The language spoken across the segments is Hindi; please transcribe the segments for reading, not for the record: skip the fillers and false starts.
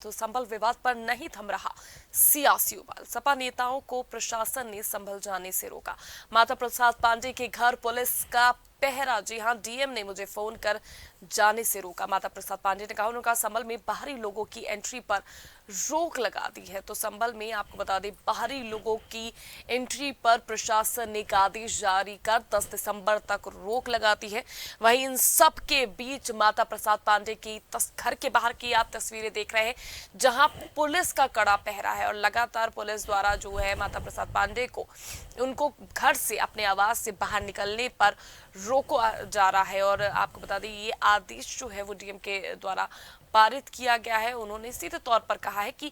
तो संभल विवाद पर नहीं थम रहा सियासी उबाल। सपा नेताओं को प्रशासन ने संभल जाने से रोका। माता प्रसाद पांडे के घर पुलिस का पहरा। जी हां, डीएम ने मुझे फोन कर जाने से रोका। माता प्रसाद पांडे ने कहा उनका संभल में बाहरी लोगों की एंट्री पर रोक लगा दी है। तो संभल में आपको बता दें, बाहरी लोगों की एंट्री पर प्रशासन ने एक आदेश जारी कर 10 दिसंबर तक रोक लगा दी है। वहीं इन सब के बीच माता प्रसाद पांडे की घर के बाहर की आप तस्वीरें देख रहे हैं, जहां पुलिस का कड़ा पहरा है और लगातार पुलिस द्वारा जो है माता प्रसाद पांडे को उनको घर से अपने आवास से बाहर निकलने पर रोका जा रहा है। और आपको बता दें, ये आदेश जो है वो डीएम के द्वारा पारित किया गया है। उन्होंने सीधे तौर पर कहा है कि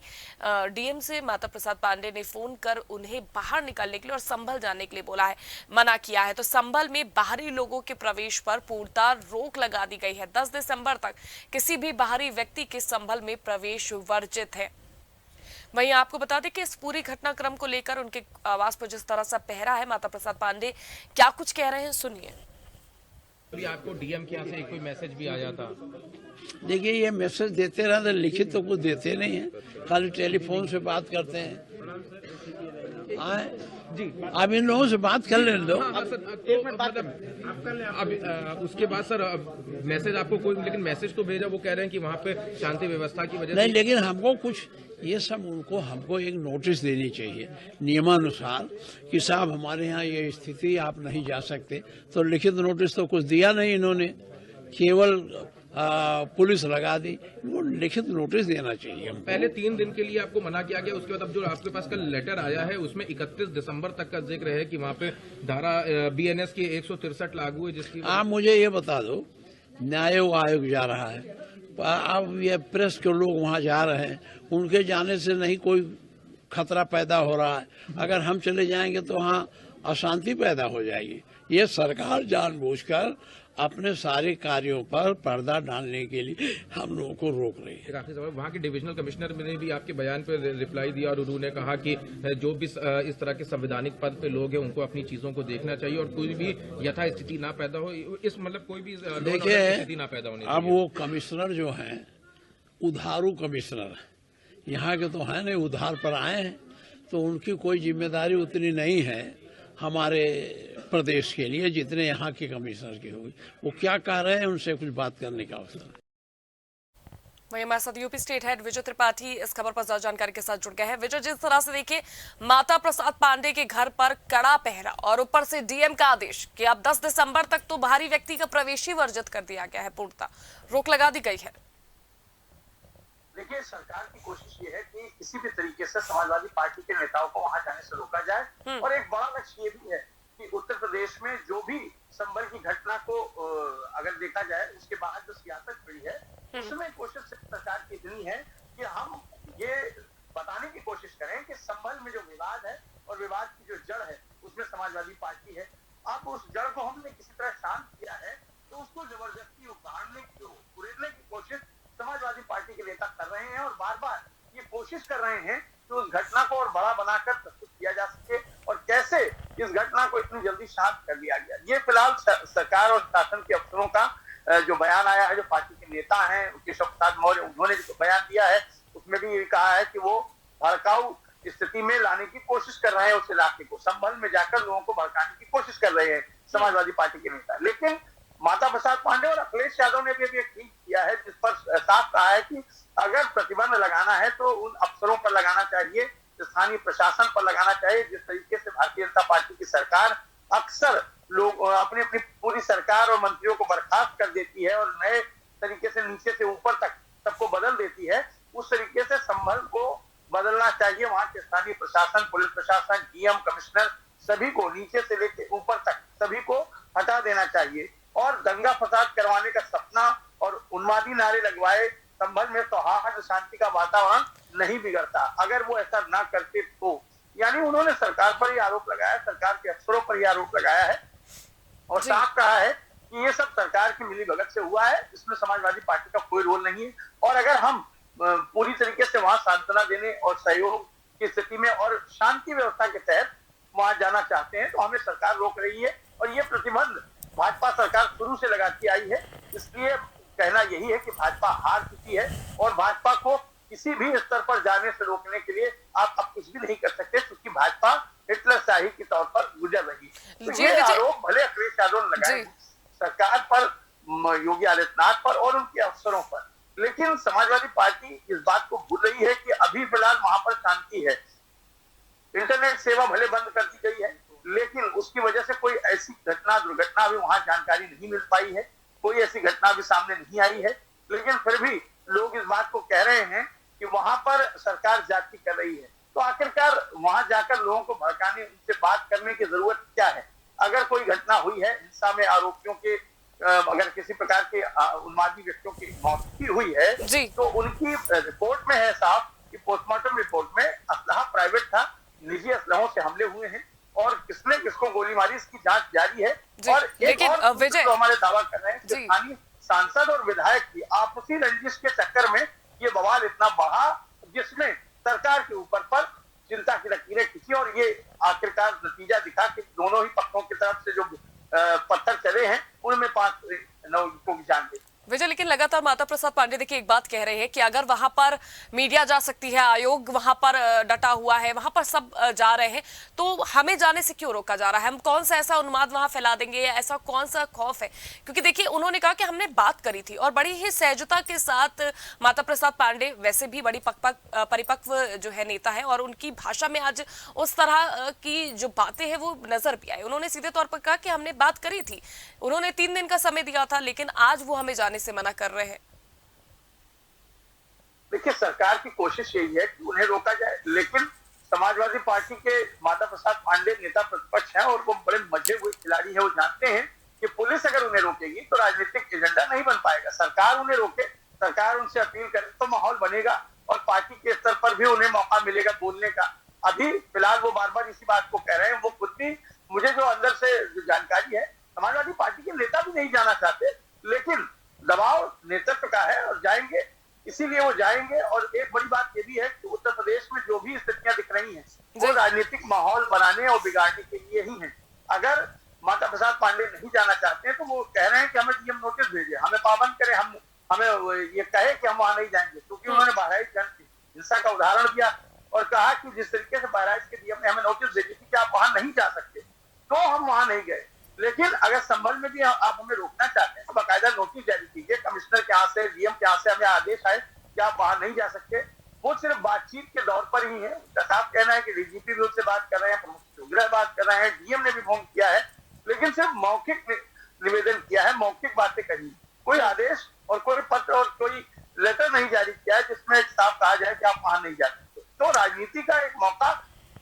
डीएम से माता प्रसाद पांडे ने फोन कर उन्हें बाहर निकलने के लिए और संभल जाने के लिए बोला है, मना किया है। तो संभल में बाहरी लोगों के प्रवेश पर पूर्णतः रोक लगा दी गई है। 10 दिसंबर तक किसी भी बाहरी व्यक्ति के संभल में प्रवेश वर्जित है। वहीं आपको बता दें कि इस पूरी घटनाक्रम को लेकर उनके आवास पर जिस तरह से पहरा है, माता प्रसाद पांडे क्या कुछ कह रहे हैं, सुनिए। आपको डीएम के यहाँ से कोई मैसेज भी आया था? देखिए, ये मैसेज देते रहे तो लिखित तो कुछ देते नहीं है, खाली टेलीफोन से बात करते हैं। जी, आप इन लोगों से बात कर लेने दो। एक मिनट बात अब उसके बाद सर मैसेज आपको कोई, लेकिन मैसेज तो भेजा, वो कह रहे हैं कि वहाँ पे शांति व्यवस्था की वजह नहीं, लेकिन हमको कुछ ये सब हमको एक नोटिस देनी चाहिए नियमानुसार कि साहब हमारे यहाँ ये स्थिति, आप नहीं जा सकते। तो लिखित नोटिस तो कुछ दिया नहीं इन्होंने, केवल पुलिस लगा दी। वो लिखित नोटिस देना चाहिए। पहले 3 दिन के लिए आपको मना किया गया, उसके बाद अब जो आपके पास कल लेटर आया है उसमें 31 दिसंबर तक का जिक्र है कि वहाँ पे धारा बीएनएस की 163 लागू है, जिसकी आप मुझे ये बता दो, न्याय आयोग जा रहा है, अब ये प्रेस के लोग वहाँ जा रहे हैं, उनके जाने से नहीं कोई खतरा पैदा हो रहा है। अगर हम चले जाएंगे तो वहाँ अशांति पैदा हो जाएगी। ये सरकार जानबूझकर अपने सारे कार्यों पर पर्दा डालने के लिए हम लोगों को रोक रही है। आखिरी सवाल, वहाँ के डिविजनल कमिश्नर ने भी आपके बयान पर रिप्लाई दिया और उन्होंने कहा कि जो भी इस तरह के संवैधानिक पद पे लोग हैं उनको अपनी चीजों को देखना चाहिए और कोई भी यथा स्थिति ना पैदा हो, इस मतलब कोई भी स्थिति ना पैदा होनी चाहिए। अब वो कमिश्नर जो हैं उधारू कमिश्नर, यहाँ के तो है नहीं, उधार पर आए हैं, तो उनकी कोई जिम्मेदारी उतनी नहीं है हमारे प्रदेश के लिए जितने यहाँ के कमिश्नर की होगी। वो क्या कह रहे हैं, उनसे कुछ बात करने का अवसर है। वहीं हमारे साथ यूपी स्टेट हेड विजय त्रिपाठी इस खबर पर ज्यादा जानकारी के साथ जुड़ गए हैं। विजय, जिस तरह से देखिए, माता प्रसाद पांडे के घर पर कड़ा पहरा और ऊपर से डीएम का आदेश कि अब 10 दिसंबर तक तो बाहरी व्यक्ति का प्रवेश ही वर्जित कर दिया गया है, पूर्णतः रोक लगा दी गई है। देखिए, सरकार की कोशिश ये है कि किसी भी तरीके से समाजवादी पार्टी के नेताओं को वहां जाने से रोका जाए। और एक बड़ा लक्ष्य ये भी है कि उत्तर प्रदेश में जो भी संभल की घटना को अगर देखा जाए, उसके बाद जो सियासत हुई है, उसमें कोशिश सरकार की इतनी है कि हम ये बताने की कोशिश करें कि संभल में जो विवाद है और विवाद की जो जड़ है उसमें समाजवादी पार्टी है। अब उस जड़ को हमने किसी तरह शांत किया है, तो उसको जबरदस्ती उखाड़ने की, उड़ेलने की कोशिश समाजवादी पार्टी के नेता कर रहे हैं और बार बार ये कोशिश कर रहे हैं कि उस घटना को और बड़ा बनाकर प्रस्तुत किया जा सके और कैसे इस घटना को इतनी जल्दी शांत कर दिया गया। ये फिलहाल सरकार और शासन के अफसरों का जो बयान आया है, जो पार्टी के नेता हैं केशव प्रसाद मौर्य, उन्होंने जो बयान दिया है उसमें भी कहा है कि वो भड़काऊ स्थिति में लाने की कोशिश कर रहे हैं उस इलाके को, संभल में जाकर लोगों को भड़काने की कोशिश कर रहे हैं समाजवादी पार्टी के नेता। लेकिन माता प्रसाद पांडे और अखिलेश यादव ने भी अभी एक ट्वीट किया है जिस पर साफ कहा है कि अगर प्रतिबंध लगाना है तो उन अफसरों पर लगाना चाहिए, स्थानीय प्रशासन पर लगाना चाहिए। जिस तरीके से भारतीय जनता पार्टी की सरकार अक्सर लोग अपनी अपनी पूरी सरकार और मंत्रियों को बर्खास्त कर देती है और नए तरीके से नीचे से ऊपर तक सबको बदल देती है, उस तरीके से संभल को बदलना चाहिए। वहां के स्थानीय प्रशासन, पुलिस प्रशासन, डीएम, कमिश्नर, सभी को नीचे से लेकर ऊपर तक सभी को हटा देना चाहिए और दंगा फसाद करवाने का सपना और उन्मादी नारे लगवाए संभल में सौहार्द शांति का वातावरण नहीं बिगड़ता। अगर वो ऐसा ना करते तो, यानी उन्होंने सरकार पर ही आरोप लगाया, सरकार के अफसरों पर ही आरोप लगाया है और साफ कहा है कि ये सब सरकार की मिलीभगत से हुआ है, इसमें समाजवादी पार्टी का कोई रोल नहीं है। और अगर हम पूरी तरीके से वहां सांत्वना देने और सहयोग की स्थिति में और शांति व्यवस्था के तहत वहां जाना चाहते हैं तो हमें सरकार रोक रही है। और ये प्रतिबंध भाजपा सरकार शुरू से लगाती आई है, इसलिए कहना यही है कि भाजपा हार चुकी है और भाजपा को किसी भी स्तर पर जाने से रोकने के लिए आप अब कुछ भी नहीं कर सकते, क्योंकि भाजपा हिटलर शाही के तौर पर गुजर रही है। तो ये आरोप भले अखिलेश यादव ने लगाए सरकार पर, योगी आदित्यनाथ पर और उनके अफसरों पर, लेकिन समाजवादी पार्टी इस बात को भूल रही है कि अभी फिलहाल वहां पर शांति है। इंटरनेट सेवा भले बंद कर दी गई है, लेकिन उसकी वजह से कोई ऐसी घटना दुर्घटना अभी वहां जानकारी नहीं मिल पाई है, कोई ऐसी घटना भी सामने नहीं आई है। लेकिन फिर भी लोग इस बात को कह रहे हैं कि वहां पर सरकार जाति कर रही है। तो आखिरकार वहां जाकर लोगों को भड़काने, उनसे बात करने की जरूरत क्या है? अगर कोई घटना हुई है, हिंसा में आरोपियों के अगर किसी प्रकार के उन्मादी व्यक्तियों की मौत भी हुई है, तो उनकी रिपोर्ट में है साफ कि पोस्टमार्टम रिपोर्ट में असलहा प्राइवेट था, निजी असलहों से हमले हुए हैं और किसने किसको गोली मारी इसकी जांच जारी है। और लेकिन विजय तो हमारे दावा कर रहे हैं कि स्थानीय सांसद और विधायक की आपसी रंजिश के चक्कर में ये बवाल इतना बढ़ा, जिसमें सरकार के ऊपर पर चिंता की लकीरें खींची और ये आखिरकार नतीजा दिखा कि दोनों ही पक्षों की तरफ से जो पत्थर चले हैं उनमें 5 लोगों की जान गई। विजय, लेकिन लगातार माता प्रसाद पांडे देखिए एक बात कह रहे हैं कि अगर वहां पर मीडिया जा सकती है, आयोग वहां पर डटा हुआ है, वहां पर सब जा रहे हैं, तो हमें जाने से क्यों रोका जा रहा है? हम कौन सा ऐसा उन्माद वहां फैला देंगे, या ऐसा कौन सा खौफ है? क्योंकि देखिए उन्होंने कहा कि हमने बात करी थी और बड़ी ही सहजता के साथ माता प्रसाद पांडे वैसे भी बड़ी परिपक्व जो है नेता है और उनकी भाषा में आज उस तरह की जो बातें हैं वो नजर भी आई। उन्होंने सीधे तौर पर कहा कि हमने बात करी थी, उन्होंने 3 दिन का समय दिया था, लेकिन आज वो हमें जाने से मना कर रहे हैं। देखिए सरकार की कोशिश यही है कि उन्हें रोका जाए, लेकिन समाजवादी पार्टी के माता प्रसाद पांडे नेता प्रतिपक्ष हैं और वो बड़े मजे हुए खिलाड़ी हैं। वो जानते हैं कि पुलिस अगर उन्हें रोकेगी तो राजनीतिक एजेंडा नहीं बन पाएगा। सरकार उन्हें रोके, सरकार उनसे अपील करे तो माहौल बनेगा और पार्टी के स्तर पर भी उन्हें मौका मिलेगा बोलने का। अभी फिलहाल वो बार बार इसी बात को कह रहे हैं। वो खुद भी, मुझे जो अंदर से जो जानकारी है, समाजवादी पार्टी के नेता भी नहीं जाना चाहते, लेकिन दबाव नेतृत्व का है और जाएंगे, इसीलिए वो जाएंगे। और एक बड़ी बात ये भी है कि उत्तर प्रदेश में जो भी स्थितियां दिख रही हैं वो राजनीतिक माहौल बनाने और बिगाड़ने के लिए ही हैं। अगर माता प्रसाद पांडे नहीं जाना चाहते हैं तो वो कह रहे हैं कि हमें डीएम नोटिस भेजे, हमें पाबंद करें, हमें ये कहे कि हम वहां नहीं जाएंगे, क्योंकि उन्होंने बहराइच हिंसा का उदाहरण दिया और कहा कि जिस तरीके से बहराइच के डीएम ने हमें नोटिस भेजी थी कि आप वहां नहीं जा सकते, तो हम वहां नहीं गए। लेकिन अगर संभल में भी आप हमें रोकना चाहते हैं तो बाकायदा नोटिस जारी कीजिए, कमिश्नर के यहाँ से, डीएम के यहाँ से हमें आदेश आए कि आप वहां नहीं जा सकते। वो सिर्फ बातचीत के दौर पर ही है। साफ कहना है कि डीजीपी भी उनसे बात कर रहे हैं, प्रमुख चौधरी बात कर रहे हैं, डीएम ने भी फोन किया है, लेकिन सिर्फ मौखिक निवेदन किया है, मौखिक बातें कही, कोई आदेश और कोई पत्र और कोई लेटर नहीं जारी किया है जिसमें साफ कहा जाए कि आप वहां नहीं जा सकते। तो राजनीति का एक मौका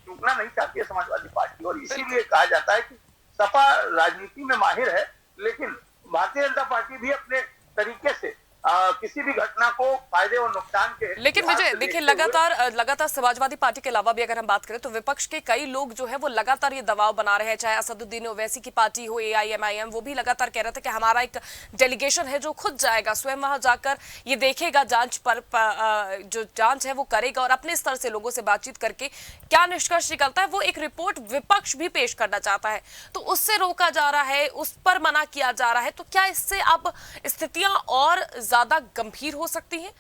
चूकना नहीं चाहती है समाजवादी पार्टी, और इसीलिए कहा जाता है कि सपा राजनीति में माहिर है, लेकिन भारतीय जनता पार्टी भी अपने तरीके से किसी भी घटना को फायदे और नुकसान के। लेकिन विजय देखिए लगातार समाजवादी पार्टी के अलावा भी अगर हम बात करें तो विपक्ष के कई लोग जो है वो लगातार ये दबाव बना रहे हैं, चाहे असदुद्दीन ओवैसी की पार्टी हो, AIMIM, वो भी लगातार कह रहे थे कि हमारा एक डेलीगेशन है जो खुद जाएगा, स्वयं वहां जाकर ये देखेगा, जांच पर जो जांच है वो करेगा और अपने स्तर से लोगों से बातचीत करके क्या निष्कर्ष निकलता है वो एक रिपोर्ट विपक्ष भी पेश करना चाहता है। तो उससे रोका जा रहा है, उस पर मना किया जा रहा है, तो क्या इससे अब स्थितियां और ज्यादा गंभीर हो सकती हैं?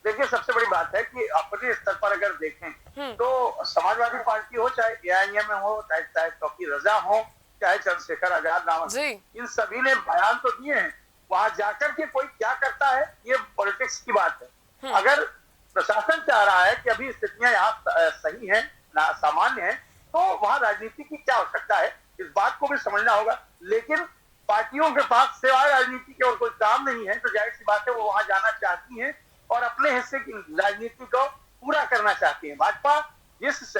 देखिए सबसे बड़ी बात है कि अपने स्तर पर अगर देखें तो समाजवादी पार्टी हो, चाहे AIMIM हो, चाहे चौकी रजा हो, चाहे चंद्रशेखर आजाद नामक, इन सभी ने बयान तो दिए हैं। वहां जाकर के कोई क्या करता है ये पॉलिटिक्स की बात है। अगर प्रशासन चाह रहा है कि अभी स्थितियां यहाँ सही है, सामान्य है, तो वहां राजनीति की क्या आवश्यकता है, इस बात को भी समझना होगा। लेकिन पार्टियों के पास सिवाय राजनीति के और कोई काम नहीं है, तो जाहिर सी बात है वो वहां जाना चाहती हैं और अपने हिस्से की राजनीति को पूरा करना चाहती है। भाजपा जिस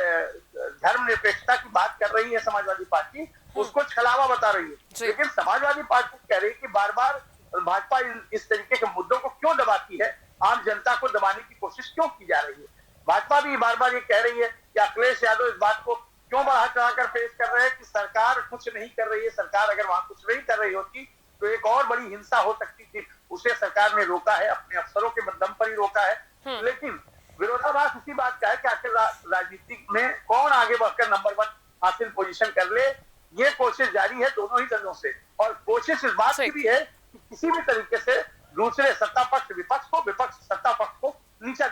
धर्मनिरपेक्षता की बात कर रही है समाजवादी पार्टी, उसको छलावा बता रही है। लेकिन समाजवादी पार्टी कह रही है कि बार बार भाजपा इस तरीके के मुद्दों को क्यों दबाती है, आम जनता को दबाने की कोशिश क्यों की जा रही है। भाजपा भी बार बार ये कह रही है कि अखिलेश यादव इस बात को क्यों बढ़ा चढ़ाकर पेश कर रहे हैं कि सरकार कुछ नहीं कर रही है। सरकार अगर वहां कुछ नहीं कर रही होती तो एक और बड़ी हिंसा हो सकती थी, उसे सरकार ने रोका है, अपने अफसरों के दम पर ही रोका है। लेकिन विरोधाभास इसी बात का है कि आखिर राजनीति में कौन आगे बढ़कर नंबर 1 हासिल पोजीशन कर ले, ये कोशिश जारी है दोनों ही दलों से। और कोशिश इस बात की भी है कि किसी भी तरीके से दूसरे सत्ता पक्ष विपक्ष को, विपक्ष सत्ता पक्ष को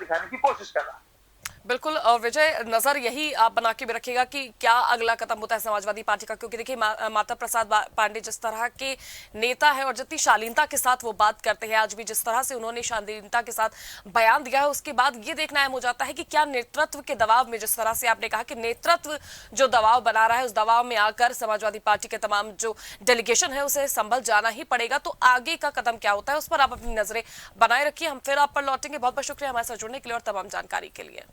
दिखाने की कोशिश कर रहा है। बिल्कुल विजय, नजर यही आप बना के भी रखिएगा कि क्या अगला कदम होता है समाजवादी पार्टी का, क्योंकि देखिए माता प्रसाद पांडे जिस तरह के नेता है और जितनी शालीनता के साथ वो बात करते हैं, आज भी जिस तरह से उन्होंने शालीनता के साथ बयान दिया है, उसके बाद ये देखना अहम हो जाता है कि क्या नेतृत्व के दबाव में, जिस तरह से आपने कहा कि नेतृत्व जो दबाव बना रहा है, उस दबाव में आकर समाजवादी पार्टी के तमाम जो डेलीगेशन है उसे संभल जाना ही पड़ेगा। तो आगे का कदम क्या होता है उस पर आप अपनी नजरें बनाए रखिए। हम फिर आप पर लौटेंगे। बहुत बहुत शुक्रिया हमारे साथ जुड़ने के लिए और तमाम जानकारी के लिए।